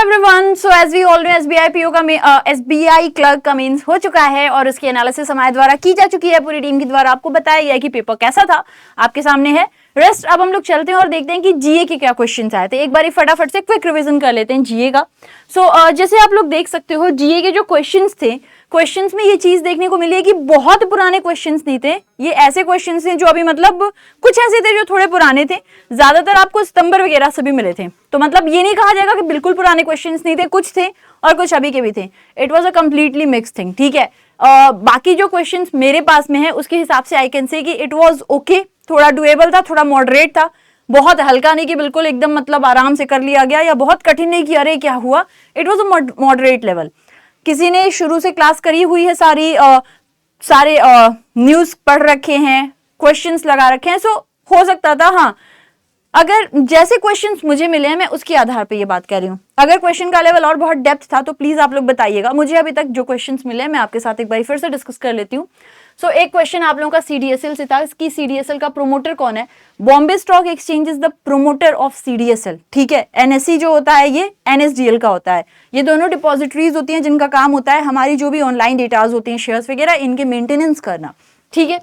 Everyone, so as we all know SBI PO का SBI clerk का mains हो चुका है और उसकी एनालिसिस हमारे द्वारा की जा चुकी है। पूरी टीम के द्वारा आपको बताया गया है कि पेपर कैसा था, आपके सामने है। रेस्ट अब हम लोग चलते हैं और देखते हैं कि जीए के क्या क्वेश्चंस आए थे। एक बार फटाफट से क्विक रिवीजन कर लेते हैं जीए का। जैसे आप लोग देख सकते हो जीए के जो क्वेश्चंस थे, क्वेश्चंस में ये चीज देखने को मिली है कि बहुत पुराने क्वेश्चंस नहीं थे। ये ऐसे क्वेश्चंस थे जो अभी मतलब कुछ ऐसे थे जो थोड़े पुराने थे, ज्यादातर आपको सितंबर वगैरह से भी मिले थे। तो मतलब ये नहीं कहा जाएगा कि बिल्कुल पुराने क्वेश्चंस नहीं थे, कुछ थे और कुछ अभी के भी थे। It was a completely mix thing, ठीक है। बाकी जो क्वेश्चंस मेरे पास में है उसके हिसाब से आई कैन से कि इट वाज ओके, थोड़ा डुएबल था, थोड़ा मॉडरेट था, बहुत हल्का नहीं कि बिल्कुल एकदम मतलब आराम से कर लिया गया, या बहुत कठिन नहीं कि अरे क्या हुआ। It was a moderate level. किसी ने शुरू से क्लास करी हुई है, सारे न्यूज पढ़ रखे हैं, क्वेश्चंस लगा रखे हैं, सो हो सकता था। हाँ, अगर जैसे क्वेश्चंस मुझे मिले हैं मैं उसके आधार पे ये बात कर रही हूँ। अगर क्वेश्चन का लेवल और बहुत डेप्थ था तो प्लीज आप लोग बताइएगा। मुझे अभी तक जो क्वेश्चंस मिले हैं मैं आपके साथ एक बार फिर से डिस्कस कर लेती हूँ। एक क्वेश्चन आप लोगों का सीडीएसएल से था। इसकी सीडीएसएल का प्रोमोटर कौन है? Bombay stock exchange is the promoter of CDSL, ठीक है। एनएससी जो होता है ये एनएसडीएल का होता है। ये दोनों डिपॉजिटरीज होती हैं जिनका काम होता है हमारी जो भी ऑनलाइन डेटाज होती हैं, शेयर्स वगैरह, इनके मेंटेनेंस करना, ठीक है।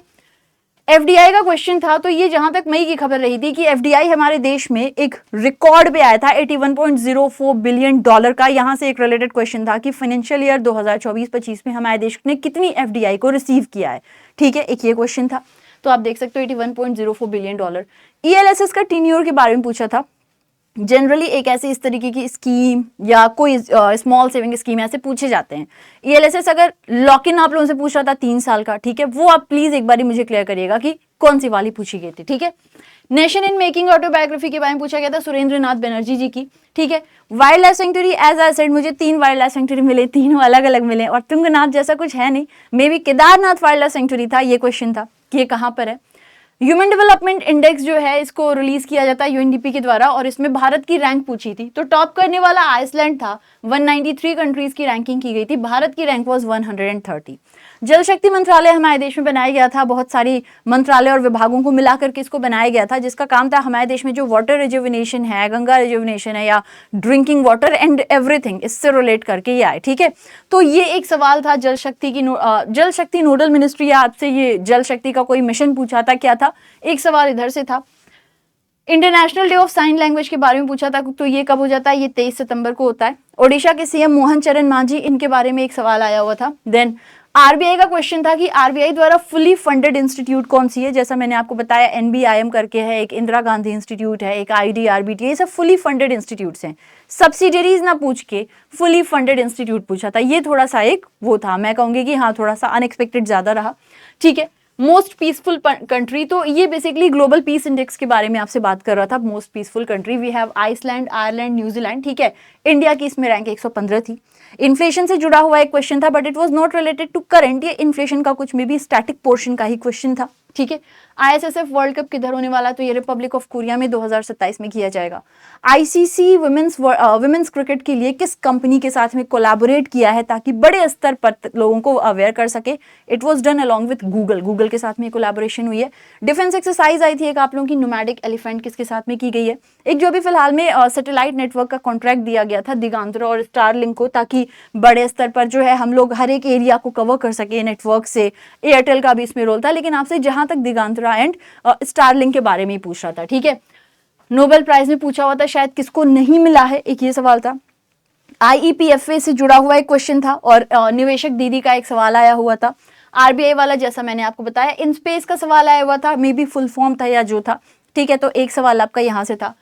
एफडीआई का क्वेश्चन था, तो ये जहां तक मई की खबर रही थी कि एफडीआई हमारे देश में एक रिकॉर्ड पे आया था 81.04 बिलियन डॉलर का। यहां से एक रिलेटेड क्वेश्चन था कि फाइनेंशियल ईयर 2024-25 में हमारे देश ने कितनी एफडीआई को रिसीव किया है, ठीक है। एक ये क्वेश्चन था, तो आप देख सकते हो 81.04 बिलियन डॉलर। ईएलएसएस का टीन्योर के बारे में पूछा था। जनरली एक ऐसी इस तरीके की स्कीम या कोई स्मॉल सेविंग स्कीम ऐसे पूछे जाते हैं। ईएलएसएस अगर लॉक इन आप लोगों से पूछ रहा था 3 साल का, ठीक है, वो आप प्लीज एक बार मुझे क्लियर करिएगा कि कौन सी वाली पूछी गई थी, ठीक है। नेशन इन मेकिंग ऑटोबायोग्राफी के बारे में पूछा गया था सुरेंद्र नाथ बनर्जी जी की, ठीक है। Wildlife sanctuary, as I said, मुझे 3 वाइल्ड लाइफ सेंचुरी मिले, तीनों अलग अलग मिले और तुंगनाथ जैसा कुछ है नहीं। May be Kedarnath wild life sanctuary था। ये क्वेश्चन था कि ये कहाँ पर है। ह्यूमन डेवलपमेंट इंडेक्स जो है इसको रिलीज किया जाता है यूएनडीपी के द्वारा और इसमें भारत की रैंक पूछी थी। तो टॉप करने वाला आइसलैंड था। 193 कंट्रीज की रैंकिंग की गई थी, भारत की रैंक वाज 130। जल शक्ति मंत्रालय हमारे देश में बनाया गया था। बहुत सारी मंत्रालय और विभागों को मिलाकर के इसको बनाया गया था, जिसका काम था हमारे देश में जो वाटर रिजुविनेशन है, गंगा रिजुविनेशन है या ड्रिंकिंग वाटर एंड एवरीथिंग, इससे रिलेट करके ये आए, ठीक है। तो ये एक सवाल था जल शक्ति नोडल मिनिस्ट्री, आपसे ये जल शक्ति का कोई मिशन पूछा था, क्या था, एक सवाल इधर से था। International day of sine language के बारे में पूछा था, तो ये कब हो जाता है? ये 23 सितंबर को होता है। ओडिशा के सीएम मोहन चरण मांझी, इनके बारे में एक सवाल आया हुआ था। देन आरबीआई का क्वेश्चन था कि आरबीआई द्वारा फुली फंडेड इंस्टीट्यूट कौन सी है। जैसा मैंने आपको बताया एनबीआईएम करके है, एक इंदिरा गांधी इंस्टीट्यूट है, एक आईडीआरबीटी, ये सब फुली फंडेड इंस्टीट्यूट्स हैं। सब्सिडरीज ना पूछ के फुली फंडेड इंस्टीट्यूट पूछा था। ये थोड़ा सा एक वो था, मैं कहूंगी कि हाँ थोड़ा सा अनएक्सपेक्टेड ज्यादा रहा, ठीक है। मोस्ट पीसफुल कंट्री, तो ये बेसिकली ग्लोबल पीस इंडेक्स के बारे में आपसे बात कर रहा था। Most peaceful country we have Iceland, Ireland, New Zealand, ठीक है। इंडिया की इसमें रैंक 115 थी। इन्फ्लेशन से जुड़ा हुआ एक क्वेश्चन था, but it was not related to current. ये इन्फ्लेशन का कुछ में भी स्टैटिक पोर्शन का ही क्वेश्चन था, ठीक है। आईएसएसएफ वर्ल्ड कप किधर होने वाला? तो ये रिपब्लिक ऑफ कोरिया में 2027 में किया जाएगा। आईसीसी वुमेन्स क्रिकेट के लिए किस कंपनी के साथ में कोलैबोरेट किया है ताकि बड़े स्तर पर लोगों को अवेयर कर सके? It was done along with Google के साथ में कोलैबोरेशन हुई है। डिफेंस एक्सरसाइज आई थी एक आप लोगों की, न्यूमैटिक एलिफेंट, किसके साथ में की गई है? एक जो अभी फिलहाल में सैटेलाइट नेटवर्क का कॉन्ट्रैक्ट दिया गया था दिगांतरा और स्टारलिंक को, ताकि बड़े स्तर पर जो है हम लोग हर एक एरिया को कवर कर सके नेटवर्क से। एयरटेल का भी इसमें रोल था, लेकिन आपसे जहां तक दिगांतरा एंड स्टारलिंक के बारे में ही पूछ रहा था, ठीक है। नोबेल प्राइज में पूछा हुआ था, शायद किसको नहीं मिला है, एक ये सवाल था। आईईपीएफए से जुड़ा हुआ एक क्वेश्चन था और निवेशक दीदी का एक सवाल आया हुआ था। आरबीआई वाला जैसा मैंने आपको बताया, इन स्पेस का सवाल आया हुआ था, मे बी फुल फॉर्म था या जो था, ठीक है। तो एक सवाल आपका यहाँ से था।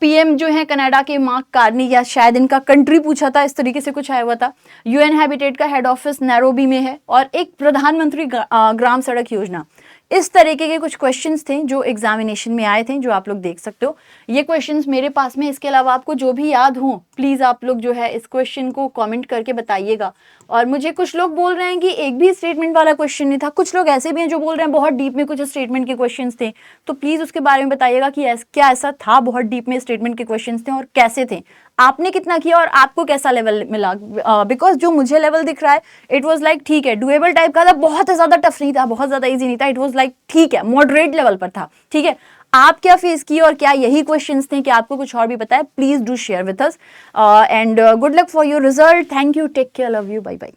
पीएम जो है कनाडा के मार्क कार्नी, या शायद इनका कंट्री पूछा था, इस तरीके से कुछ आया हुआ था। यूएन हैबिटेट का हेड ऑफिस नैरोबी में है और एक प्रधानमंत्री ग्राम सड़क योजना। इस तरीके के कुछ क्वेश्चंस थे जो एग्जामिनेशन में आए थे, जो आप लोग देख सकते हो। ये क्वेश्चंस मेरे पास में, इसके अलावा आपको जो भी याद हो प्लीज आप लोग जो है इस क्वेश्चन को कमेंट करके बताइएगा। और मुझे कुछ लोग बोल रहे हैं कि एक भी स्टेटमेंट वाला क्वेश्चन नहीं था, कुछ लोग ऐसे भी हैं जो बोल रहे हैं बहुत डीप में कुछ स्टेटमेंट के क्वेश्चंस थे। तो प्लीज उसके बारे में बताइएगा कि क्या ऐसा था, बहुत डीप में स्टेटमेंट के क्वेश्चंस थे और कैसे थे, आपने कितना किया और आपको कैसा लेवल मिला। बिकॉज जो मुझे लेवल दिख रहा है इट वाज लाइक ठीक है, डुएबल टाइप का था, बहुत ज्यादा टफ नहीं था, बहुत ज्यादा इजी नहीं था, इट वाज लाइक ठीक है, मॉडरेट लेवल पर था, ठीक है। आप क्या फेस किए और क्या यही क्वेश्चंस थे कि आपको कुछ और भी पता है, please do share with us and good luck for your result. Thank you, take care, love you, bye bye.